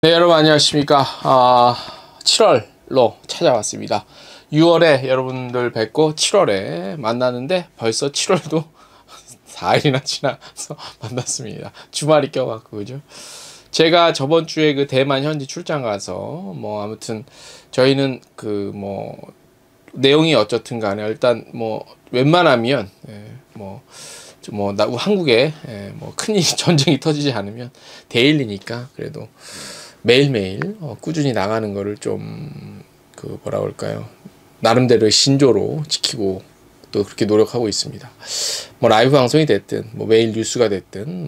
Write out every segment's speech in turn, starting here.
네, 여러분 안녕하십니까. 7월로 찾아왔습니다. 6월에 여러분들 뵙고 7월에 만나는데 벌써 7월도 4일이나 지나서 만났습니다. 주말이 껴갖고, 그죠? 제가 저번 주에 그 대만 현지 출장 가서 아무튼 저희는 내용이 어쨌든 간에 일단 웬만하면 한국에 큰 전쟁이 터지지 않으면 데일리니까 그래도 매일매일 꾸준히 나가는 거를 좀 뭐라 그럴까요, 나름대로의 신조로 지키고 또 그렇게 노력하고 있습니다. 라이브 방송이 됐든 매일 뉴스가 됐든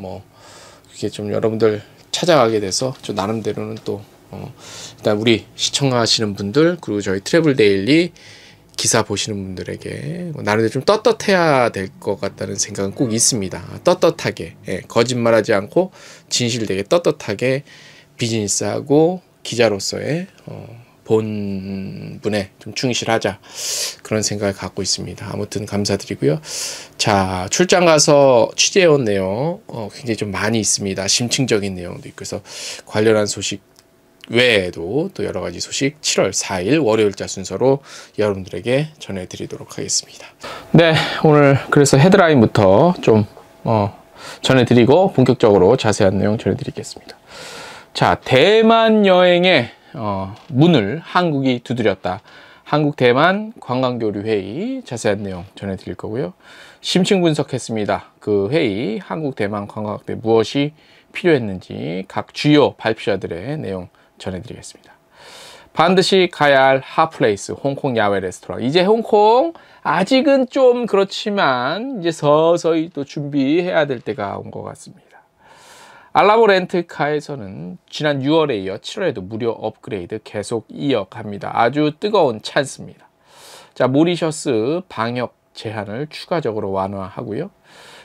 이렇게 좀 여러분들 찾아가게 돼서 저 나름대로는 또 일단 우리 시청하시는 분들, 그리고 저희 트래블 데일리 기사 보시는 분들에게 나름대로 좀 떳떳해야 될 것 같다는 생각은 꼭 있습니다. 떳떳하게, 거짓말하지 않고 진실되게 떳떳하게 비즈니스하고 기자로서의 본분에 좀 충실하자, 그런 생각을 갖고 있습니다. 아무튼 감사드리고요. 자, 출장 가서 취재해온 내용 굉장히 좀 많이 있습니다. 심층적인 내용도 있고, 그래서 관련한 소식 외에도 또 여러 가지 소식 7월 4일 월요일자 순서로 여러분들에게 전해드리도록 하겠습니다. 네, 오늘 그래서 헤드라인부터 좀 전해드리고 본격적으로 자세한 내용 전해드리겠습니다. 자, 대만 여행의 문을 한국이 두드렸다. 한국-대만 관광교류회의 자세한 내용 전해드릴 거고요. 심층 분석했습니다. 그 회의, 한국-대만 관광학대 무엇이 필요했는지 각 주요 발표자들의 내용 전해드리겠습니다. 반드시 가야 할 핫플레이스, 홍콩 야외 레스토랑. 이제 홍콩 아직은 좀 그렇지만 이제 서서히 또 준비해야 될 때가 온 것 같습니다. 알라보 렌트카에서는 지난 6월에 이어 7월에도 무료 업그레이드 계속 이어갑니다. 아주 뜨거운 찬스입니다. 자, 모리셔스 방역 제한을 추가적으로 완화하고요.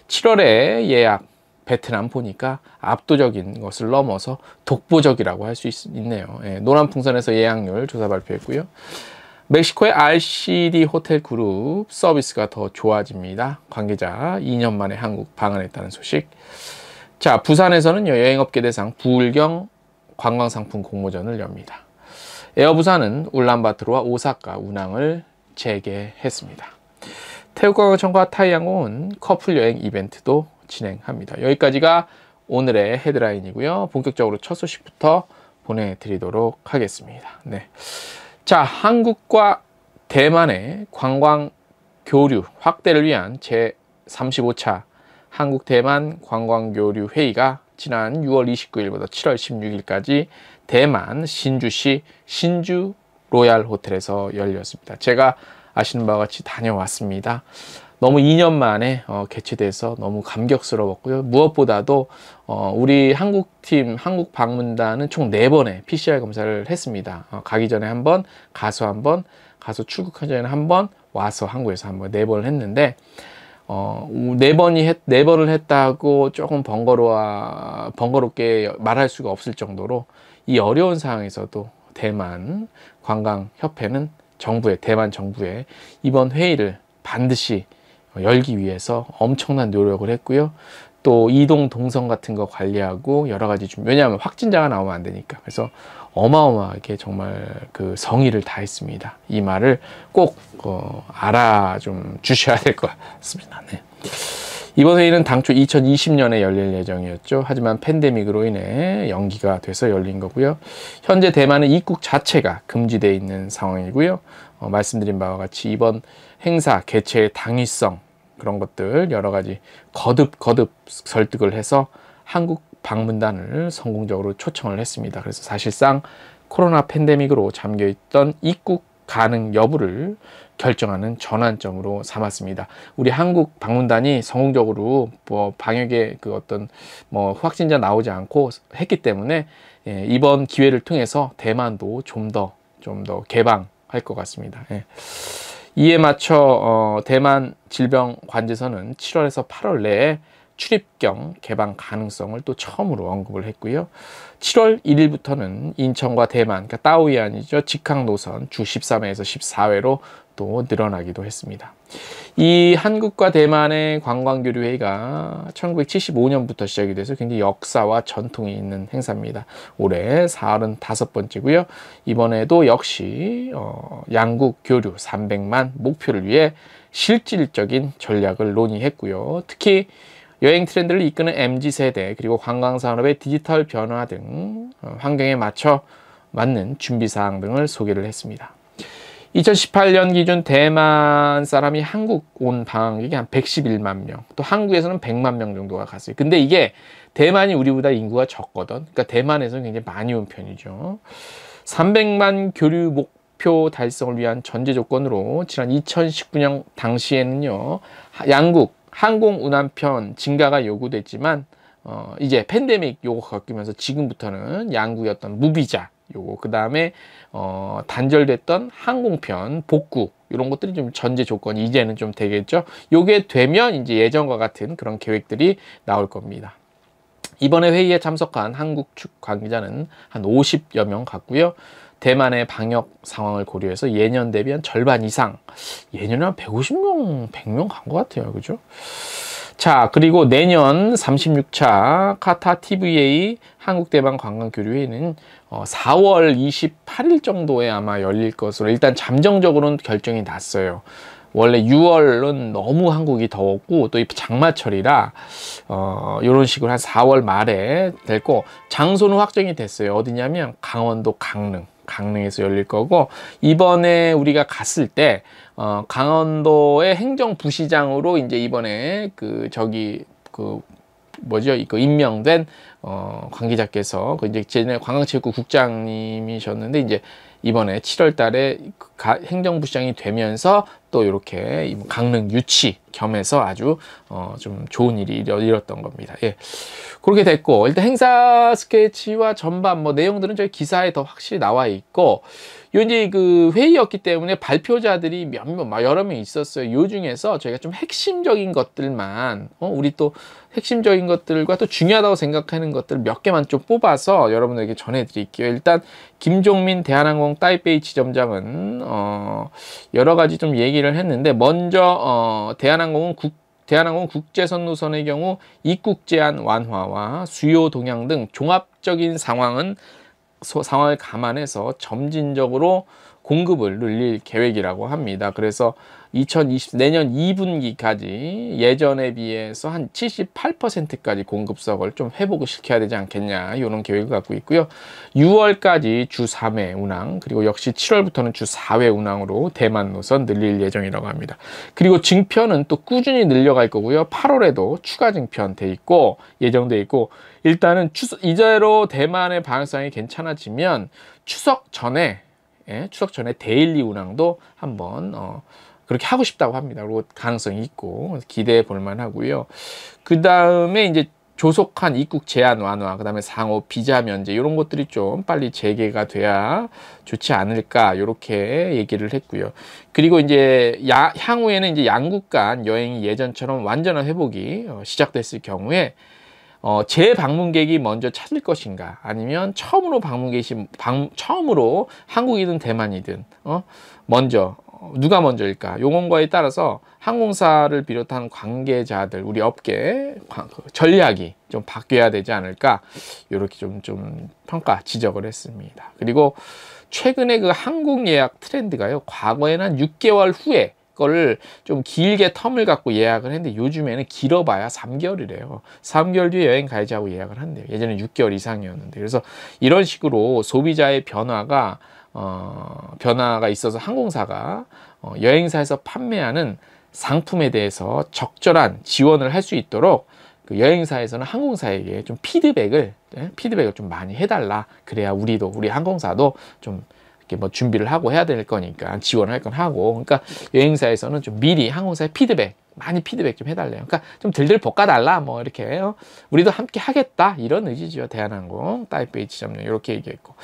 7월에 예약 베트남 보니까 압도적인 것을 넘어서 독보적이라고 할 수 있네요. 노란풍선에서 예약률 조사 발표했고요. 멕시코의 RCD 호텔 그룹 서비스가 더 좋아집니다. 관계자 2년 만에 한국 방한했다는 소식. 자, 부산에서는 여행업계 대상 부울경 관광상품 공모전을 엽니다. 에어부산은 울란바토르와 오사카 운항을 재개했습니다. 태국관광청과 타이항공은 커플 여행 이벤트도 진행합니다. 여기까지가 오늘의 헤드라인이고요. 본격적으로 첫 소식부터 보내드리도록 하겠습니다. 네. 자, 한국과 대만의 관광 교류 확대를 위한 제35차 한국-대만 관광교류 회의가 지난 6월 29일부터 7월 16일까지 대만 신주시 신주 로얄 호텔에서 열렸습니다. 제가 아시는 바와 같이 다녀왔습니다. 너무 2년 만에 개최돼서 너무 감격스러웠고요. 무엇보다도 우리 한국팀, 한국 방문단은 총 4번의 PCR 검사를 했습니다. 가기 전에 한 번, 가서 한 번, 가서 출국하기 전에 한 번, 와서 한국에서 한 번, 4번을 했는데 4번을 했다고 조금 번거롭게 말할 수가 없을 정도로 이 어려운 상황에서도 대만 관광협회는 대만 정부의 이번 회의를 반드시 열기 위해서 엄청난 노력을 했고요. 또 이동 동선 같은 거 관리하고 여러 가지 왜냐하면 확진자가 나오면 안 되니까. 그래서 어마어마하게 정말 그 성의를 다했습니다. 이 말을 꼭 알아 좀 주셔야 될 것 같습니다. 네. 이번 회의는 당초 2020년에 열릴 예정이었죠. 하지만 팬데믹으로 인해 연기가 돼서 열린 거고요. 현재 대만은 입국 자체가 금지되어 있는 상황이고요. 말씀드린 바와 같이 이번 행사 개최의 당위성, 그런 것들 여러 가지 거듭 설득을 해서 한국 방문단을 성공적으로 초청을 했습니다. 그래서 사실상 코로나 팬데믹으로 잠겨있던 입국 가능 여부를 결정하는 전환점으로 삼았습니다. 우리 한국 방문단이 성공적으로 방역에 확진자 나오지 않고 했기 때문에 이번 기회를 통해서 대만도 좀 더 개방할 것 같습니다. 이에 맞춰 대만 질병관제소는 7월에서 8월 내에 출입경 개방 가능성을 또 처음으로 언급을 했고요. 7월 1일부터는 인천과 대만, 그러니까 따오이안이죠. 직항 노선 주 13회에서 14회로 또 늘어나기도 했습니다. 이 한국과 대만의 관광교류회의가 1975년부터 시작이 돼서 굉장히 역사와 전통이 있는 행사입니다. 올해 45번째고요. 이번에도 역시 양국 교류 300만 목표를 위해 실질적인 전략을 논의했고요. 특히 여행 트렌드를 이끄는 MZ세대 그리고 관광산업의 디지털 변화 등 환경에 맞는 준비사항 등을 소개를 했습니다. 2018년 기준 대만 사람이 한국 온 방한객이 한 111만 명, 또 한국에서는 100만 명 정도가 갔어요. 근데 이게 대만이 우리보다 인구가 적거든. 그러니까 대만에서는 굉장히 많이 온 편이죠. 300만 교류 목표 달성을 위한 전제 조건으로 지난 2019년 당시에는요, 양국 항공 운항편 증가가 요구됐지만 이제 팬데믹 요거 겪으면서 지금부터는 양국의 어떤 무비자 요거 그 다음에 단절됐던 항공편 복구 이런 것들이 좀 전제 조건이 이제는 좀 되겠죠. 요게 되면 이제 예전과 같은 그런 계획들이 나올 겁니다. 이번에 회의에 참석한 한국 측 관계자는 한 50여 명 갔고요. 대만의 방역 상황을 고려해서 예년 대비 한 절반 이상, 예년에 한 150명, 100명 간 것 같아요. 그죠? 자, 그리고 내년 36차 카타 TVA 한국-대만 관광교류회의는 4월 28일 정도에 아마 열릴 것으로 일단 잠정적으로는 결정이 났어요. 원래 6월은 너무 한국이 더웠고 또 이 장마철이라 이런 식으로 한 4월 말에 될 거, 장소는 확정이 됐어요. 어디냐면 강원도 강릉에서 열릴 거고, 이번에 우리가 갔을 때 강원도의 행정부시장으로 이제 이번에 임명된 관계자께서 이제 전에 관광체육부 국장님이셨는데 이제 이번에 7월 달에 행정부시장이 되면서 또 이렇게 강릉 유치 겸해서 아주 좀 좋은 일이 일었던 겁니다. 예. 그렇게 됐고, 일단 행사 스케치와 전반 내용들은 저희 기사에 더 확실히 나와 있고, 이제 그 회의였기 때문에 발표자들이 여러 명 있었어요. 요 중에서 저희가 좀 핵심적인 것들만, 우리 또 핵심적인 것들과 또 중요하다고 생각하는 것들 몇 개만 좀 뽑아서 여러분들에게 전해드릴게요. 일단 김종민 대한항공 타이베이 지점장은 여러 가지 좀 얘기를 했는데, 먼저 대한항공 국제선로선의 경우 입국 제한 완화와 수요 동향 등 종합적인 상황을 감안해서 점진적으로 공급을 늘릴 계획이라고 합니다. 그래서 내년 2분기까지 예전에 비해서 한 78%까지 공급석을 좀 회복을 시켜야 되지 않겠냐, 이런 계획을 갖고 있고요. 6월까지 주 3회 운항, 그리고 역시 7월부터는 주 4회 운항으로 대만 노선 늘릴 예정이라고 합니다. 그리고 증편은 또 꾸준히 늘려갈 거고요. 8월에도 추가 증편 돼 있고 예정돼 있고, 일단은 이대로 대만의 방역상이 괜찮아지면 추석 전에 데일리 운항도 한번 그렇게 하고 싶다고 합니다. 그리고 가능성이 있고 기대해 볼 만하고요. 그 다음에 이제 조속한 입국 제한 완화, 그 다음에 상호 비자 면제, 이런 것들이 좀 빨리 재개가 돼야 좋지 않을까, 이렇게 얘기를 했고요. 그리고 이제 향후에는 이제 양국 간 여행이 예전처럼 완전한 회복이 시작됐을 경우에 재방문객이 먼저 찾을 것인가, 아니면 처음으로 처음으로 한국이든 대만이든 누가 먼저일까, 요건과에 따라서 항공사를 비롯한 관계자들, 우리 업계 전략이 좀 바뀌어야 되지 않을까, 이렇게 좀 지적을 했습니다. 그리고 최근에 그 항공 예약 트렌드가요, 과거에는 한 6개월 후에 거를 좀 길게 텀을 갖고 예약을 했는데 요즘에는 길어봐야 3개월이래요. 3개월 뒤에 여행 가야지 하고 예약을 한대요. 예전에 6개월 이상이었는데. 그래서 이런 식으로 소비자의 변화가 있어서 항공사가 여행사에서 판매하는 상품에 대해서 적절한 지원을 할 수 있도록 그 여행사에서는 항공사에게 좀 피드백을 좀 많이 해달라. 그래야 우리 항공사도 좀 이렇게 준비를 하고 해야 될 거니까 지원할 건 하고, 그러니까 여행사에서는 좀 미리 항공사에 많이 피드백 좀 해달래요. 그러니까 좀 들들 볶아달라, 이렇게 우리도 함께 하겠다, 이런 의지죠. 대한항공 타이베이 지점장 이렇게 얘기했고,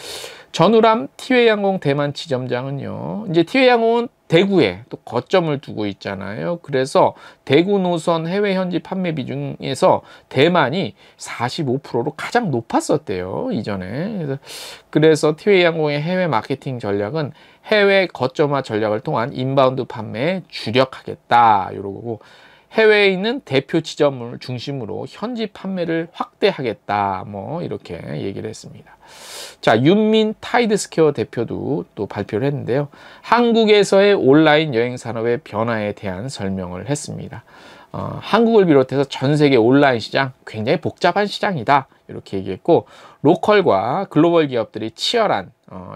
전우람 티웨이항공 대만 지점장은요, 이제 티웨이항공은 대구에 또 거점을 두고 있잖아요. 그래서 대구 노선 해외 현지 판매 비중에서 대만이 45%로 가장 높았었대요, 이전에. 그래서 티웨이항공의 해외 마케팅 전략은 해외 거점화 전략을 통한 인바운드 판매에 주력하겠다. 이러고 해외에 있는 대표 지점을 중심으로 현지 판매를 확대하겠다. 뭐 이렇게 얘기를 했습니다. 자, 윤민 타이드스퀘어 대표도 또 발표를 했는데요. 한국에서의 온라인 여행 산업의 변화에 대한 설명을 했습니다. 한국을 비롯해서 전 세계 온라인 시장 굉장히 복잡한 시장이다. 이렇게 얘기했고, 로컬과 글로벌 기업들이 치열한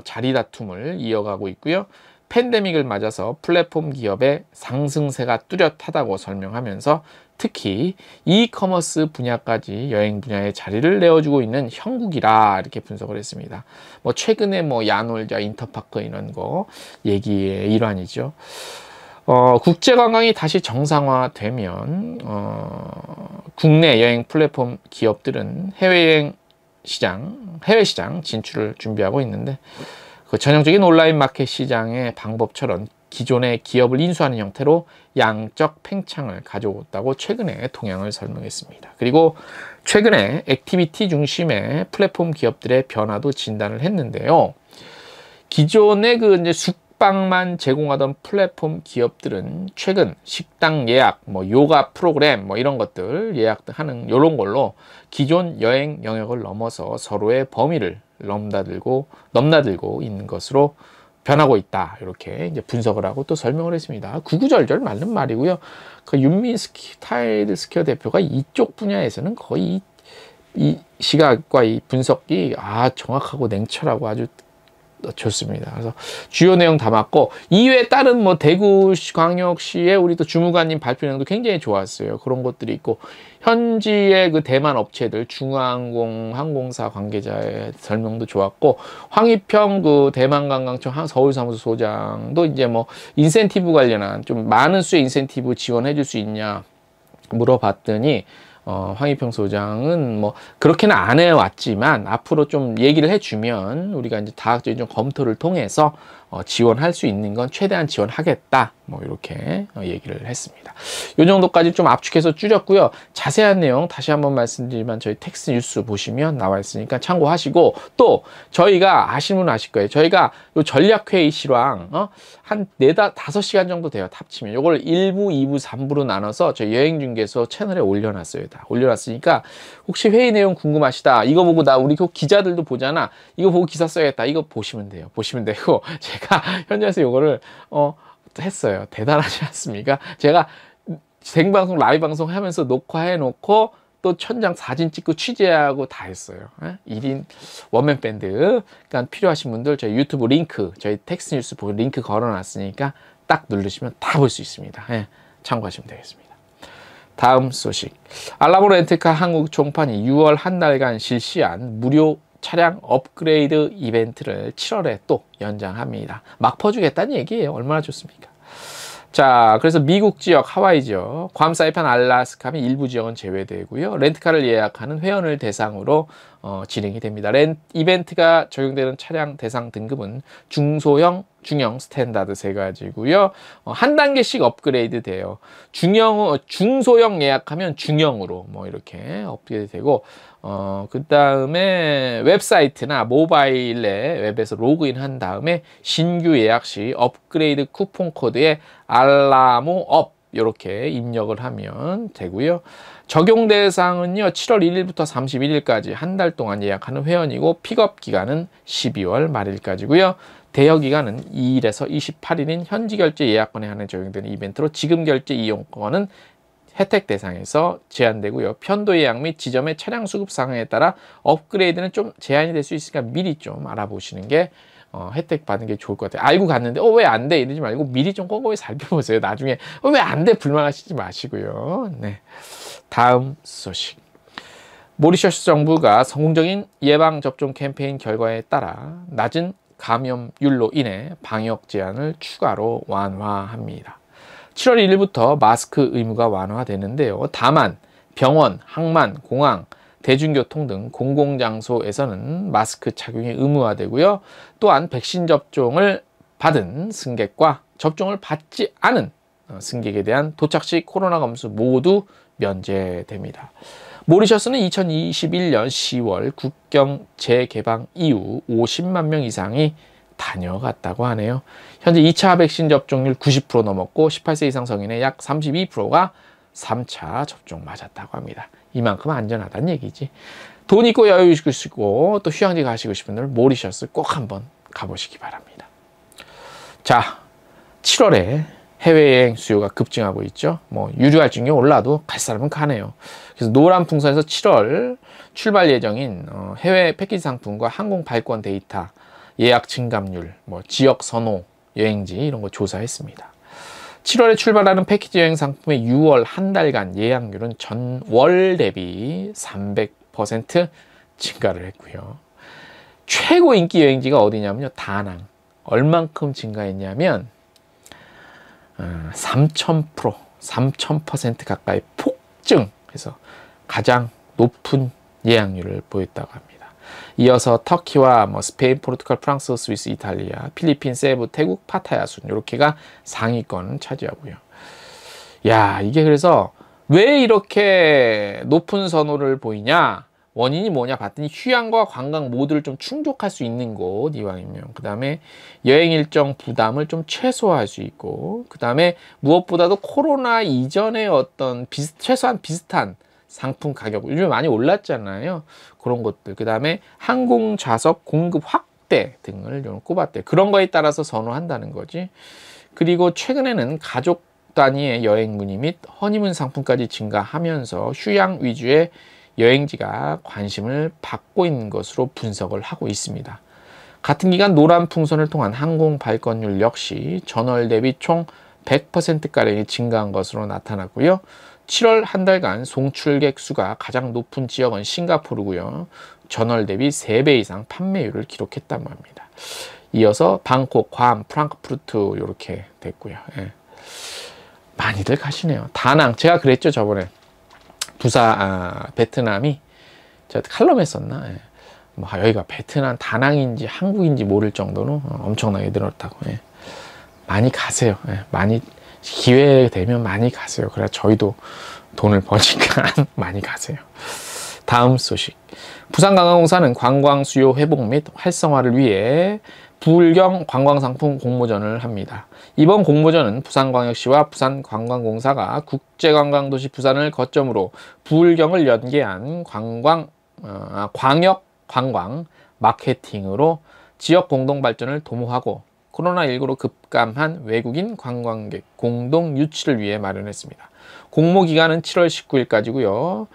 자리 다툼을 이어가고 있고요. 팬데믹을 맞아서 플랫폼 기업의 상승세가 뚜렷하다고 설명하면서 특히 이커머스 분야까지 여행 분야에 자리를 내어주고 있는 형국이라 이렇게 분석을 했습니다. 뭐 최근에 뭐 야놀자, 인터파크 이런 거 얘기의 일환이죠. 국제 관광이 다시 정상화되면 국내 여행 플랫폼 기업들은 해외 시장 진출을 준비하고 있는데, 그 전형적인 온라인 마켓 시장의 방법처럼 기존의 기업을 인수하는 형태로 양적 팽창을 가져왔다고 최근에 동향을 설명했습니다. 그리고 최근에 액티비티 중심의 플랫폼 기업들의 변화도 진단을 했는데요. 기존의 그 이제 숙박만 제공하던 플랫폼 기업들은 최근 식당 예약, 뭐 요가 프로그램, 뭐 이런 것들 예약하는 이런 걸로 기존 여행 영역을 넘어서 서로의 범위를 넘나들고 있는 것으로 변하고 있다. 이렇게 이제 분석을 하고 또 설명을 했습니다. 구구절절 맞는 말이고요. 그 윤민 타이드스퀘어 대표가 이쪽 분야에서는 거의 이 시각과 이 분석이 정확하고 냉철하고 아주 좋습니다. 그래서 주요 내용 담았고, 이외에 다른 뭐 대구광역시의 우리 또 주무관님 발표 내용도 굉장히 좋았어요. 그런 것들이 있고, 현지의 그 대만 업체들 중앙항공 항공사 관계자의 설명도 좋았고, 황희평 그 대만관광청 서울사무소 소장도 이제 뭐 인센티브 관련한 좀 많은 수의 인센티브 지원해 줄 수 있냐 물어봤더니 황희평 소장은 뭐 그렇게는 안 해왔지만 앞으로 좀 얘기를 해주면 우리가 이제 다각적인 좀 검토를 통해서 지원할 수 있는 건 최대한 지원하겠다. 뭐 이렇게 얘기를 했습니다. 이 정도까지 좀 압축해서 줄였고요. 자세한 내용 다시 한번 말씀드리면 저희 텍스트 뉴스 보시면 나와 있으니까 참고하시고, 또 저희가 아시는 분 아실 거예요. 저희가 요 전략회의 실황 한 5시간 정도 돼요. 합치면 요걸 1부, 2부, 3부로 나눠서 저희 여행중개소 채널에 올려놨어요. 다 올려놨으니까 혹시 회의 내용 궁금하시다, 이거 보고 나 우리 기자들도 보잖아, 이거 보고 기사 써야겠다, 이거 보시면 돼요. 보시면 되고, 제가 현장에서 요거를 했어요. 대단하지 않습니까? 제가 생방송, 라이브 방송 하면서 녹화해 놓고 또 천장 사진 찍고 취재하고 다 했어요. 1인 원맨 밴드. 그러니까 필요하신 분들 저희 유튜브 링크, 저희 텍스트 뉴스 보고 링크 걸어 놨으니까 딱 누르시면 다 볼 수 있습니다. 참고하시면 되겠습니다. 다음 소식. 알라모 렌트카 한국 총판이 6월 한 달간 실시한 무료 차량 업그레이드 이벤트를 7월에 또 연장합니다. 막 퍼주겠다는 얘기예요. 얼마나 좋습니까? 자, 그래서 미국 지역, 하와이 지역, 괌, 사이판, 알라스카 및 일부 지역은 제외되고요. 렌트카를 예약하는 회원을 대상으로 진행이 됩니다. 이벤트가 적용되는 차량 대상 등급은 중소형, 중형, 스탠다드 세 가지고요. 한 단계씩 업그레이드 돼요. 중소형 예약하면 중형으로 뭐 이렇게 업그레이드 되고, 그 다음에 웹사이트나 모바일에 웹에서 로그인 한 다음에 신규 예약 시 업그레이드 쿠폰 코드에 알라모업 이렇게 입력을 하면 되고요. 적용 대상은요 7월 1일부터 31일까지 한 달 동안 예약하는 회원이고, 픽업 기간은 12월 말일까지고요. 대여 기간은 2일에서 28일인 현지 결제 예약권에 한해 적용되는 이벤트로 지금 결제 이용권은 혜택 대상에서 제한되고요. 편도 예약 및 지점의 차량 수급 상황에 따라 업그레이드는 좀 제한이 될 수 있으니까 미리 좀 알아보시는 게 혜택 받는 게 좋을 것 같아요. 알고 갔는데 왜 안 돼? 이러지 말고 미리 좀 꼼꼼히 살펴보세요. 나중에 왜 안 돼? 불만하시지 마시고요. 네. 다음 소식. 모리셔스 정부가 성공적인 예방접종 캠페인 결과에 따라 낮은 감염률로 인해 방역 제한을 추가로 완화합니다. 7월 1일부터 마스크 의무가 완화되는데요. 다만 병원, 항만, 공항, 대중교통 등 공공장소에서는 마스크 착용이 의무화되고요. 또한 백신 접종을 받은 승객과 접종을 받지 않은 승객에 대한 도착 시 코로나 검수 모두 면제됩니다. 모리셔스는 2021년 10월 국경 재개방 이후 50만 명 이상이 다녀갔다고 하네요. 현재 2차 백신 접종률 90% 넘었고 18세 이상 성인의 약 32%가 3차 접종 맞았다고 합니다. 이만큼 안전하다는 얘기지. 돈 있고 여유 있으시고 또 휴양지 가시고 싶은 분들 모리셔스 꼭 한번 가보시기 바랍니다. 자, 7월에 해외여행 수요가 급증하고 있죠. 뭐 유류할증이 올라도 갈 사람은 가네요. 그래서 노란풍선에서 7월 출발 예정인 해외 패키지 상품과 항공 발권 데이터, 예약 증감률, 뭐 지역 선호, 여행지 이런 거 조사했습니다. 7월에 출발하는 패키지 여행 상품의 6월 한 달간 예약률은 전월 대비 300% 증가를 했고요. 최고 인기 여행지가 어디냐면요, 다낭. 얼만큼 증가했냐면 3000% 가까이 폭증해서 가장 높은 예약률을 보였다고 합니다. 이어서 터키와 스페인, 포르투갈, 프랑스, 스위스, 이탈리아, 필리핀, 세부, 태국, 파타야 순 이렇게가 상위권을 차지하고요. 야, 이게 그래서 왜 이렇게 높은 선호를 보이냐? 원인이 뭐냐 봤더니 휴양과 관광 모두를 좀 충족할 수 있는 곳 이왕이면, 그 다음에 여행 일정 부담을 좀 최소화할 수 있고, 그 다음에 무엇보다도 코로나 이전의 어떤 최소한 비슷한 상품 가격, 요즘 많이 올랐잖아요. 그런 것들, 그 다음에 항공 좌석 공급 확대 등을 좀 꼽았대요. 그런 거에 따라서 선호한다는 거지. 그리고 최근에는 가족 단위의 여행 문의 및 허니문 상품까지 증가하면서 휴양 위주의 여행지가 관심을 받고 있는 것으로 분석을 하고 있습니다. 같은 기간 노란풍선을 통한 항공 발권율 역시 전월 대비 총 100%가량이 증가한 것으로 나타났고요. 7월 한 달간 송출객 수가 가장 높은 지역은 싱가포르고요. 전월 대비 3배 이상 판매율을 기록했다고 합니다. 이어서 방콕, 괌, 프랑크푸르트 이렇게 됐고요. 예. 많이들 가시네요. 다낭, 제가 그랬죠 저번에. 베트남이 제가 칼럼에 썼나? 예. 여기가 베트남, 다낭인지 한국인지 모를 정도로 엄청나게 늘었다고. 예. 많이 가세요. 예. 많이 기회 되면 많이 가세요. 그래 저희도 돈을 버니까 많이 가세요. 다음 소식. 부산관광공사는 관광 수요 회복 및 활성화를 위해 부울경 관광상품 공모전을 합니다. 이번 공모전은 부산광역시와 부산관광공사가 국제관광도시 부산을 거점으로 부울경을 연계한 광역 관광 마케팅으로 지역 공동 발전을 도모하고 코로나19로 급감한 외국인 관광객 공동 유치를 위해 마련했습니다. 공모 기간은 7월 19일까지고요.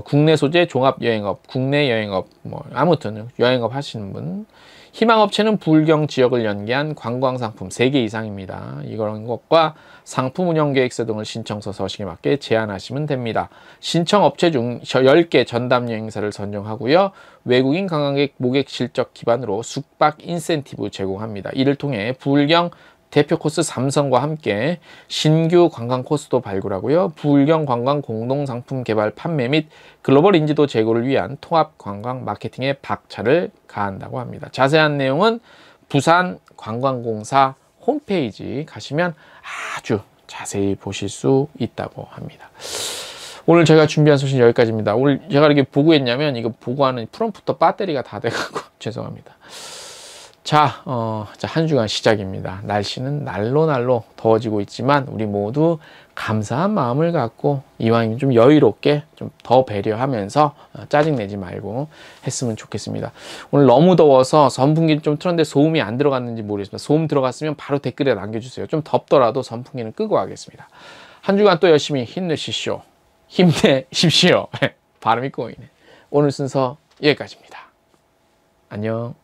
국내 소재 종합여행업, 국내 여행업, 아무튼 여행업 하시는 분, 희망업체는 부울경 지역을 연계한 관광상품 3개 이상입니다. 이런 것과 상품 운영계획서 등을 신청서 서식에 맞게 제안하시면 됩니다. 신청업체 중 10개 전담 여행사를 선정하고요. 외국인 관광객 모객 실적 기반으로 숙박 인센티브 제공합니다. 이를 통해 부울경 대표 코스 삼성과 함께 신규 관광 코스도 발굴하고요. 부울경 관광 공동상품 개발 판매 및 글로벌 인지도 제고를 위한 통합 관광 마케팅에 박차를 가한다고 합니다. 자세한 내용은 부산관광공사 홈페이지 가시면 아주 자세히 보실 수 있다고 합니다. 오늘 제가 준비한 소식 여기까지입니다. 오늘 제가 이렇게 보고했냐면 이거 보고하는 프롬프터 배터리가 다 돼가고 죄송합니다. 자, 한 주간 시작입니다. 날씨는 날로 더워지고 있지만 우리 모두 감사한 마음을 갖고 이왕이면 좀 여유롭게 좀 더 배려하면서 짜증내지 말고 했으면 좋겠습니다. 오늘 너무 더워서 선풍기를 좀 틀었는데 소음이 안 들어갔는지 모르겠습니다. 소음 들어갔으면 바로 댓글에 남겨주세요. 좀 덥더라도 선풍기는 끄고 하겠습니다. 한 주간 또 열심히 힘내십시오. 발음이 꼬이네. 오늘 순서 여기까지입니다. 안녕.